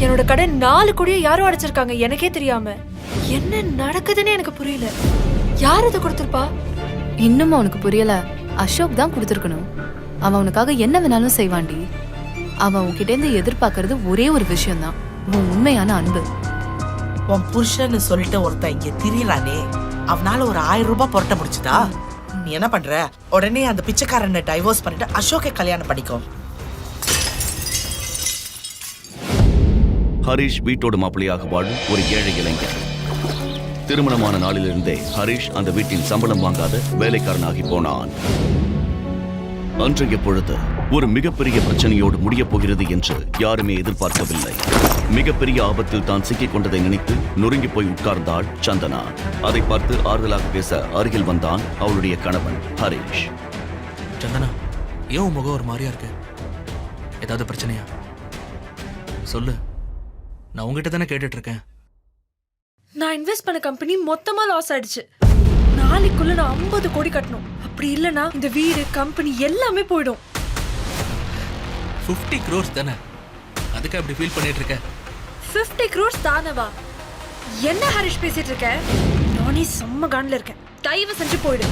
என்னோட கடை 4 கோடியை யாரோ அடைச்சிருக்காங்க எனக்கே தெரியாம. என்ன நடக்குதுன்னு எனக்கு புரியல. யார் இதை கொடுத்திருப்பா? இன்னும் அவனுக்கு புரியல. அசோக் தான் கொடுத்துருக்கணும். அவன் உனக்காக என்ன வேணாலும் செய்வாண்டி. அவன் உன்கிட்ட இருந்து எதிர்பார்க்கறது ஒரே ஒரு விஷயம்தான், உன் உண்மையான அன்பு. உன் புருஷன்னு சொல்லிட்டு ஒருத்தன் இங்க திரியறானே, அவனால ஒரு 1000 ரூபாய் புரட்ட முடிச்சுதா? நீ என்ன பண்ற? உடனே அந்த பிச்சைக்காரனை டைவோர்ஸ் பண்ணிட்டு அசோக்கை கல்யாணம் பண்ணிக்கோ. ஹரிஷ் வீட்டோடு மாப்பிள்ளையாக வாழும் ஒரு ஏழை இளைஞர். திருமணமான நாளிலிருந்தே ஹரிஷ் அந்த வீட்டின் சம்பளம் வாங்காத வேலைக்காரனாகி போனான். அன்றைய பொழுது ஒரு மிகப்பெரிய பிரச்சனையோடு முடியப் போகிறது என்று யாருமே எதிர்பார்க்கவில்லை. மிகப்பெரிய ஆபத்தில் தான் சிக்கிக் கொண்டதை நினைத்து நொறுங்கி போய் உட்கார்ந்தாள் சந்தனா. அதை பார்த்து ஆறுதலாக பேச அருகில் வந்தான் அவளுடைய கணவன் ஹரிஷ். சந்தனா, ஏன் முகம் ஒரு மாதிரியா இருக்கு? ஏதாவது பிரச்சனையா? சொல்லு, நான் உங்ககிட்ட தானே கேட்டுட்டு இருக்கேன். நான் இன்வெஸ்ட் பண்ண கம்பெனி மொத்தமா லாஸ் ஆயிடுச்சு. நாளைக்குள்ள நான் 50 கோடி கட்டணும். அப்படி இல்லனா இந்த வீடு கம்பெனி எல்லாமே போயிடும். 50 crores தானே, அதுக்கு அப்படி ஃபீல் பண்ணிட்டு இருக்க? 50 crores தானவா? என்ன ஹரிஷ் பேசிட்டு இருக்க? நானே செம்ம கான்ல இருக்கேன். தயவு செஞ்சு போயிடு.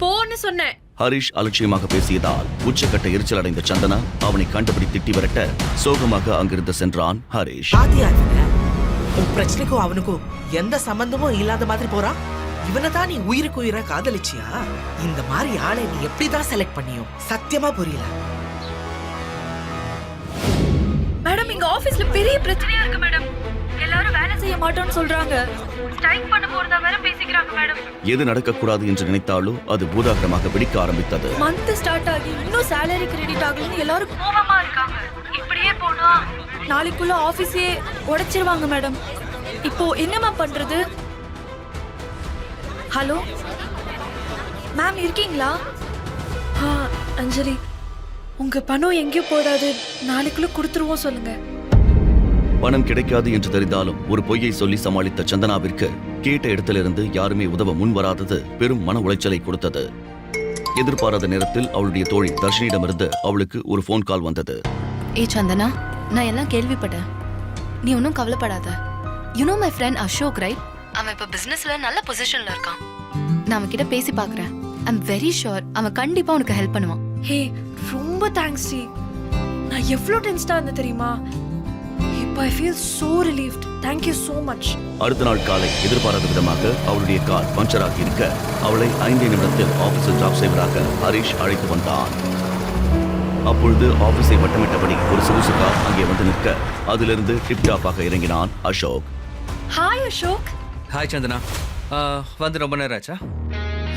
போன்னு சொன்னேன். ஹரிஷ் அலட்சியமாக பேசியதால் உச்சக்கட்ட எரிச்சல் அடைந்த சந்தனா அவனை கண்டுபிடி திட்டி விரட்ட சோகமாக அங்கிருந்து சென்றான் ஹரிஷ். உன் பிரச்சனைக்கும் அவனுக்கும் எந்த சம்பந்தமும் இல்லாத மாதிரி போறான். இவனை தான் நீ உயிருக்கு உயிரை காதலிச்சியா? இந்த மாதிரி ஆளை நீ எப்படிதான் செலக்ட் பண்ணியோ சத்தியமா புரியல. மேடம், இங்க ஆபீஸ்ல பெரிய பிரச்சனையா இருக்கு மேடம். எல்லாரும் வேலை செய்ய மாட்டோம்னு சொல்றாங்க. ஸ்ட்ரைக் பண்ண போறதா வேற பேசிக்கிறாங்க மேடம். எது நடக்கக்கூடாது என்று நினைத்தாலோ அது பூதாகரமாக வெடிக்க ஆரம்பித்தது. மந்த் ஸ்டார்ட் ஆகி இன்னும் salary கிரெடிட் ஆகலன்னு எல்லாரும் கோவமா இருக்காங்க. இப்படியே போனா நாளைக்குள்ள ஆபீஸே உடைச்சிருவாங்க மேடம். இப்போ என்னமா பண்றது? ஹலோ மேம், இருக்கீங்களா? அஞ்சலி, உங்க பணம் எங்கேயும் போடாது, நாளைக்குள்ள கொடுத்துருவோம் சொல்லுங்க. பணம் கிடைக்காது என்று தெரிந்தாலும் ஒரு பொய்யை சொல்லி சமாளித்த சந்தனாவிற்கு கேட்ட இடத்திலிருந்து யாருமே உதவ முன்வராதது பெரும் மன உளைச்சலை கொடுத்தது. எதிர்பாராத நேரத்தில் அவளுடைய தோழி தர்ஷினியிடமிருந்து அவளுக்கு ஒரு போன் கால் வந்தது. ஏ சந்தனா, நான் எல்லாம் கேள்விப்பட்டேன். நீ ஒன்றும் கவலைப்படாத. You know my friend Ashok, right? அவன் இப்ப பிசினஸ்ல நல்ல பொசிஷன்ல இருக்கான். நான் அவன் கிட்ட பேசி பாக்குறேன். ஐம் வெரி ஷூர் அவன் கண்டிப்பா உனக்கு ஹெல்ப் பண்ணுவான். ஹே, ரொம்ப தேங்க்ஸ் டி. நான் எவ்வளவு டென்ஷனா இருந்தேன் தெரியுமா? இப்போ I feel so relieved. Thank you so much. அடுத்த நாள் காலை எதிர்பாராத விதமாக அவளுடைய கார் பஞ்சர் ஆகி இருக்க அவளை 5 நிமிடத்தில் ஆபீஸில் டிராப் செய்வதாக ஹரிஷ் அழைத்து வந்தான். அப்பொழுது ஆபீஸை வட்டமிட்டபடி ஒரு சொகுசு கார் அங்கே வந்து நிற்க அதிலிருந்து டிப்டாப்பாக இறங்கினான் அசோக். ஹாய் அசோக். ஹாய் சந்தனா, வந்து ரொம்ப நேரம் ஆச்சா?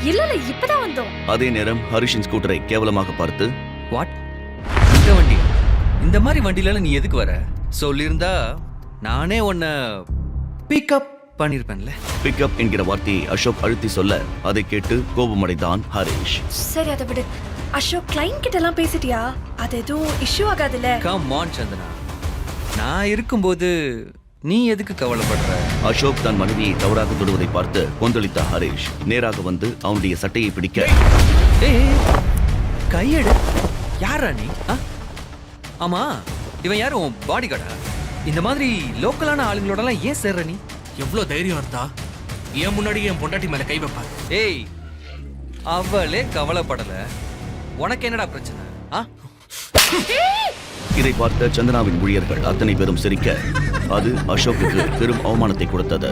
இல்ல இப்பதான் வந்தோம். அதே நேரம் ஹரிஷின் ஸ்கூட்டரை கேவலமாக பார்த்து, வாட், இந்த வண்டி? இந்த மாதிரி வண்டியில நீ எதுக்கு வர? சொல்லியிருந்தா நானே உன்னை பிக்கப் பண்ணிருப்பேன்ல. பிக்கப் என்கிற வார்த்தையை அசோக் அழுத்தி சொல்ல அதை கேட்டு கோபமடைந்தான் ஹரிஷ். சரி, அதை விடு. அசோக், கிளைண்ட் கிட்ட எல்லாம் பேசிட்டியா? அது எதுவும் இஷ்யூ ஆகாதுல்ல? கம் ஆன் சந்தனா, நான் இருக்கும்போது நீ எதுக்கு கவலைப்படுற? அசோக் தன் மனைவியை தவறாக தொடுவதை பார்த்து கொந்தளித்த ஹரிஷ் நேராக வந்து அவனுடைய சட்டையை பிடிக்க, கையெடு. யாரா நீ? ஆமா, இவன் யாரும் உன் பாடி கார்டா? இந்த மாதிரி லோக்கலான ஆளுங்களோடலாம் ஏன் சேர்ற நீ? எவ்வளவு தைரியம் இருந்தா ஏன் முன்னாடி என் பொண்டாட்டி மேல கை வைப்பா? ஏய், அவளே கவலைப்படல, உனக்கு என்னடா பிரச்சனை? இதை பார்த்த சந்தனாவின் ஊழியர்கள் அத்தனை பேரும் சிரிக்க அது அசோக்குக்கு பெரும் அவமானத்தை கொடுத்தது.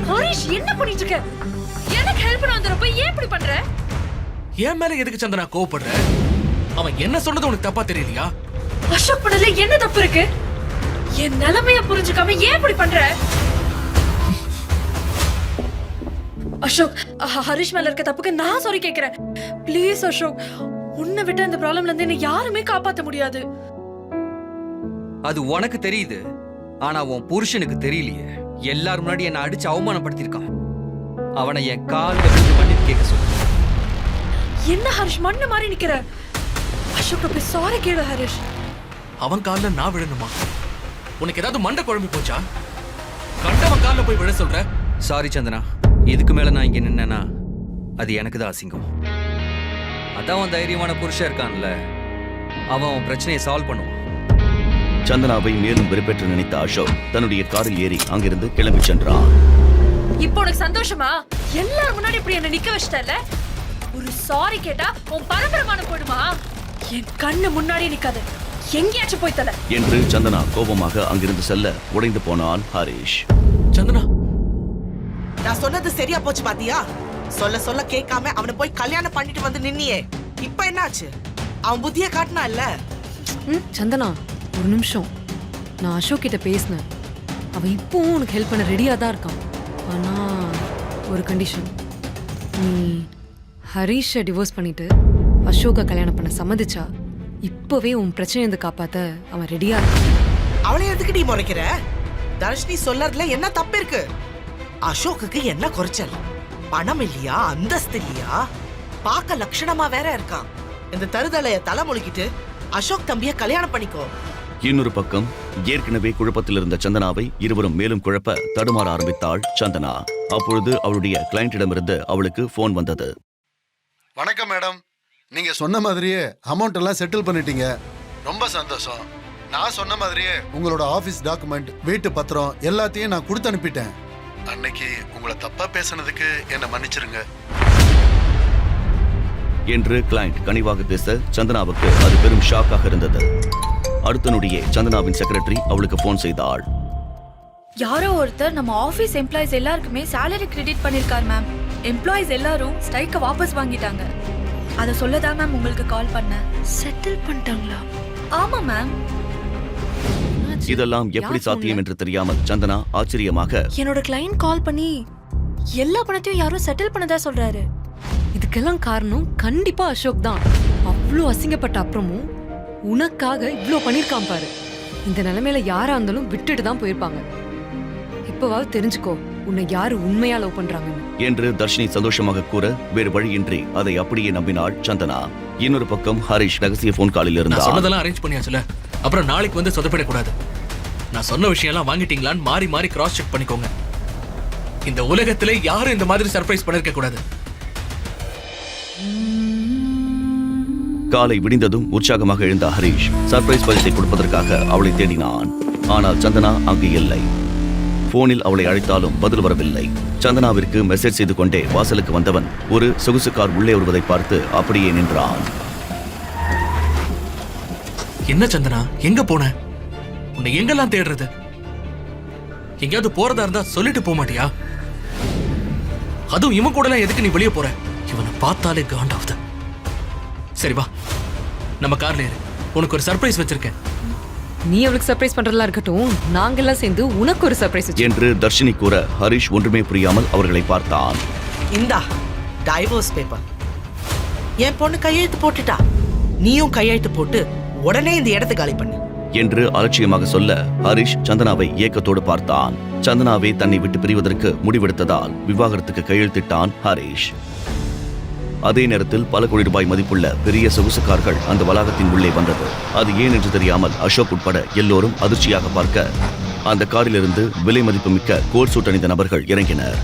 ஹரிஷ், என்ன பண்ணிட்டு இருக்க? எனக்கு ஹெல்ப் பண்ண வந்தறப்ப ஏன் இப்படி பண்ற? ஏன் மேல எதுக்கு சந்தனா கோவப்படுற? அவன் என்ன சொன்னது உனக்கு தப்பா தெரியலையா? அசோக் பண்ணல என்ன தப்பு இருக்கு? என் நிலைமைய புரிஞ்சுக்காம ஏன் இப்படி பண்ற? அசோக், ஹரிஷ் மேல இருக்க தப்புக்கு நான் சாரி கேக்குறேன். ப்ளீஸ் அசோக், உன்னை விட்டு இந்த ப்ராப்ளம்ல இருந்து என்ன யாருமே காப்பாத்த முடியாது. அது உனக்கு தெரியுது, ஆனா உன் புருஷனுக்கு தெரியலையே. எல்லாரும் முன்னாடி என்ன அடிச்சு அவமானப்படுத்திருக்கான். அவனை என் கால்ல விழுந்து மன்னிப்பு கேட்க சொல்லு. என்ன ஹரிஷ் மண்ணு மாதிரி நிக்கிற? அசோக், போய் சாரி கேளு ஹரிஷ். அவன் கால்ல நான் விழணுமா? உனக்கு ஏதாவது மண்டை குழம்பி போச்சா? கண்டவன் கால்ல போய் விழ சொல்ற? சாரி சந்தனா, இதுக்கு மேல நான் இங்க நின்னா அது எனக்கு தான் அசிங்கம். அதான் அவன் தைரியமான புருஷன் இருக்கான்ல, அவன் பிரச்சனையை சால்வ் பண்ணுவான். சந்தனாவை மேலும் வெறுப்பேற்ற நினைத்த அசோக் தன்னுடைய காரில் ஏறி அங்கிருந்து கிளம்பி சென்றான். இப்போ உனக்கு சந்தோஷமா? எல்லாரும் முன்னாடி இப்படி என்ன நிக்க வச்சிட்டல. ஒரு சாரி கேட்டா உன் பரபரமான போடுமா? என் கண்ணு முன்னாடி நிக்காது, எங்கேயாச்சும் போய் தல என்று சந்தனா கோபமாக அங்கிருந்து செல்ல உடைந்து போனான் ஹரிஷ். சந்தனா, நான் சொன்னது சரியா போச்சு பாத்தியா? சொல்ல சொல்ல கேட்காம அவனை போய் கல்யாணம் பண்ணிட்டு வந்து நின்னியே, இப்ப என்னாச்சு? அவன் புத்திய காட்டினா இல்ல. சந்தனா, ஒரு நிமிஷம். நான் அசோக் கிட்ட பேசினேன். அவன் இப்பவும் உனக்கு ஹெல்ப் பண்ண ரெடியா தான் இருக்கான். ஆனா ஒரு கண்டிஷன். நீ ஹரிஷை டிவோர்ஸ் பண்ணிட்டு அசோக்கை கல்யாணம் பண்ண சம்மதிச்சா இப்பவே உன் பிரச்சனை இருந்து காப்பாத்த அவன் ரெடியா இருக்கான். அவளை எதுக்கு நீ முறைக்கிற? தர்ஷினி சொல்லறதுல என்ன தப்பு இருக்கு? அசோக்குக்கு என்ன குறைச்சல்? பணம் இல்லையா, அந்தஸ்து இல்லையா, பார்க்க லட்சணமா வேற இருக்கான். இந்த தருதலைய தலை முழுக்கிட்டு அசோக் தம்பிய கல்யாணம் பண்ணிக்கோ. இன்னொரு பக்கம் ஏற்கனவே குழப்பத்தில் இருந்த சந்தனாவை இருவரும் மேலும் குழப்ப தடுமாற ஆரம்பித்தாள் சந்தனா. அப்பொழுது அவளுடைய கிளையண்டிடமிருந்து அவளுக்கு போன் வந்தது. வணக்கம் மேடம், நீங்க சொன்ன மாதிரியே அமௌண்ட் எல்லாம் செட்டில் பண்ணிட்டீங்க. ரொம்ப சந்தோஷம். நான் சொன்ன மாதிரியே உங்களோட ஆபீஸ் டாக்குமெண்ட், வீட்டு பத்திரம் எல்லாத்தையும் நான் கொடுத்து அனுப்பிட்டேன். அன்னைக்கு உங்களை தப்பா பேசுனதுக்கு என்ன மன்னிச்சிருங்க என்று கிளையண்ட் கனிவாக பேச சந்தனாவுக்கு அது பெரும் ஷாக்காக இருந்தது. அடுத்த நொடியே சந்தனாவின் செக்ரட்டரி அவளுக்கு போன் செய்தாள். யாரோ ஒருத்தர் நம்ம ஆபீஸ் எம்ப்ளாயிஸ் எல்லாருக்குமே salary கிரெடிட் பண்ணிருக்கார் மேம். எம்ப்ளாயிஸ் எல்லாரும் ஸ்ட்ரைக்க வாபஸ் வாங்கிட்டாங்க. அத சொல்லதான் மேம் உங்களுக்கு கால் பண்ணேன். செட்டில் பண்ணிட்டாங்களா? ஆமா மேம். இதெல்லாம் எப்படி சாத்தியம் என்று தெரியாமல் சந்தனா ஆச்சரியமாக, என்னோட கிளையண்ட் கால் பண்ணி எல்லா பணத்தையும் யாரும் செட்டில் பண்ணதா சொல்றாரு. இதுக்கெல்லாம் காரணம் கண்டிப்பா அசோக் தான். அவ்வளோ அசிங்கப்பட்ட அப்புறமும் உனக்காக இவ்ளோ பண்ணிருக்கான் பாரு. இந்த நிலைமையில யாரா இருந்தாலும் விட்டுட்டு தான் போயிருப்பாங்க. இப்பவாவது தெரிஞ்சுக்கோ உன்னை யாரு உண்மையா லவ் பண்றாங்கன்னு என்று தர்ஷினி சந்தோஷமாக கூற வேறு வழியின்றி அதை அப்படியே நம்பினாள் சந்தனா. இன்னொரு பக்கம் ஹரிஷ் ரகசிய போன் காலில் நான் இருந்தார். சொன்னதெல்லாம் அரேஞ்ச் பண்ணியாச்சுல, அப்புறம் நாளைக்கு வந்து சொதப்பிடக்கூடாது. நான் சொன்ன விஷயம் எல்லாம் வாங்கிட்டீங்களான்னு மாறி மாறி கிராஸ் செக் பண்ணிக்கோங்க. இந்த உலகத்திலே யாரும் இந்த மாதிரி சர்ப்ரைஸ் பண்ணிருக்க கூடாது. காலை விடிந்ததும் உற்சாகமாக எழுந்த ஹரிஷ் சர்ப்ரைஸ் பரிசை கொடுப்பதற்காக அவளை தேடினான். ஆனால் சந்தனா அங்கு இல்லை. போனில் அவளை அழைத்தாலும் பதில் வரவில்லை. சந்தனாவிற்கு மெசேஜ் செய்து கொண்டே வாசலுக்கு வந்தவன் ஒரு சொகுசு கார் உள்ளே வருவதை பார்த்து அப்படியே நின்றான். என்ன சந்தனா, எங்க போன? உன்னை எங்கெல்லாம் தேடுறது? எங்கேயாவது போறதா இருந்தா சொல்லிட்டு போக மாட்டியா? அதுவும் இவன் கூட எல்லாம் எதுக்கு நீ வெளியே போற? இவனை பார்த்தாலே காண்டாவுது. சரி வா, நம்ம கார்ல ஏறு. உனக்கு ஒரு சர்ப்ரைஸ் வச்சிருக்கேன். நீ அவளுக்கு சர்ப்ரைஸ் பண்றதெல்லாம் இருக்கட்டும், நாங்கெல்லாம் சேர்ந்து உனக்கு ஒரு சர்ப்ரைஸ் என்று தர்ஷினி கூற ஹரிஷ் ஒன்றுமே புரியாமல் அவர்களை பார்த்தான். இந்தா டைவோர்ஸ் பேப்பர். என் பொண்ணு கையெழுத்து போட்டுட்டா, நீயும் கையெழுத்து போட்டு உடனே இந்த இடத்தை காலி பண்ணு என்று அலட்சியமாக சொல்ல ஹரிஷ் சந்தனாவை ஏக்கத்தோடு பார்த்தான். சந்தனாவை தன்னை விட்டு பிரிவதற்கு முடிவெடுத்ததால் விவாகரத்துக்கு கையெழுத்திட்டான் ஹரிஷ். அதே நேரத்தில் பல கோடி ரூபாய் மதிப்புள்ள பெரிய சொகுசு கார்கள் அந்த வளாகத்தின் உள்ளே வந்தது. அது ஏன் என்று தெரியாமல் அசோக் உட்பட எல்லோரும் அதிர்ச்சியாக பார்க்க அந்த காரிலிருந்து விலை மதிப்புமிக்க கோட் சூட் அணிந்த நபர்கள் இறங்கினர்.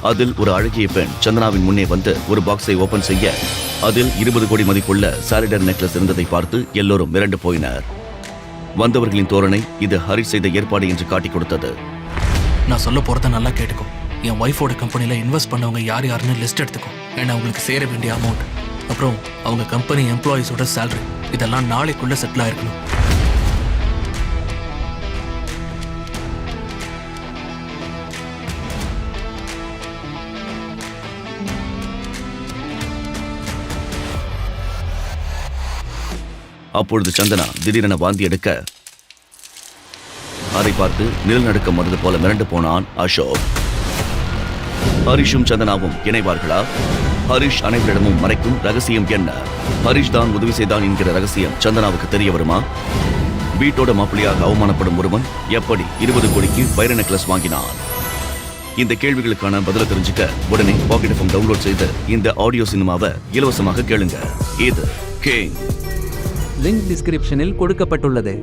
அதில் ஒரு அழகிய பெண் சந்தனாவின் முன்னே வந்து ஒரு பாக்ஸை ஓபன் செய்ய அதில் 20 கோடி மதிப்புள்ள சாலிடர் நெக்லஸ் இருந்ததை பார்த்து எல்லோரும் மிரண்டு போயினர். வந்தவர்களின் தோரணை இது ஹரிஷ் செய்த ஏற்பாடு என்று காட்டிக் கொடுத்தது. நான் சொல்ல போறத நல்லா கேட்டுக்கோ. என் ஒய்ஃபோட கம்பெனில இன்வெஸ்ட் பண்ணவங்க யார் யாருன்னு லிஸ்ட் எடுத்துக்கோ. ஏன்னா அவங்களுக்கு சேர வேண்டிய அமௌண்ட், அப்புறம் அவங்க கம்பெனி எம்ப்ளாயிஸோட சேலரி, இதெல்லாம் நாளைக்குள்ள செட்டில் ஆயிருக்கணும். அப்பொழுது சந்தனா திடீரென வாந்தி எடுக்க அதை பார்த்து நிலநடுக்கம் வந்தது போல மிரண்டு போனான் அசோக். ஹரிஷும் சந்தனாவும் இணைவார்களா? ஹரிஷ் அனைவரிடமும் மறைக்கும் ரகசியம் என்ன? ஹரிஷ் தான் உதவி செய்தான் என்கிற ரகசியம் சந்தனாவுக்கு தெரிய வருமா? வீட்டோட மாப்பிள்ளையாக அவமானப்படும் ஒருவன் எப்படி 20 கோடிக்கு வைர நெக்லஸ் வாங்கினான்? இந்த கேள்விகளுக்கான பதில தெரிஞ்சுக்க உடனே பாக்கெட் எஃப்எம் டவுன்லோட் செய்து இந்த ஆடியோ சினிமாவை இலவசமாக கேளுங்க. இது கிங். லிங்க் டிஸ்கிரிப்ஷனில் கொடுக்கப்பட்டுள்ளது.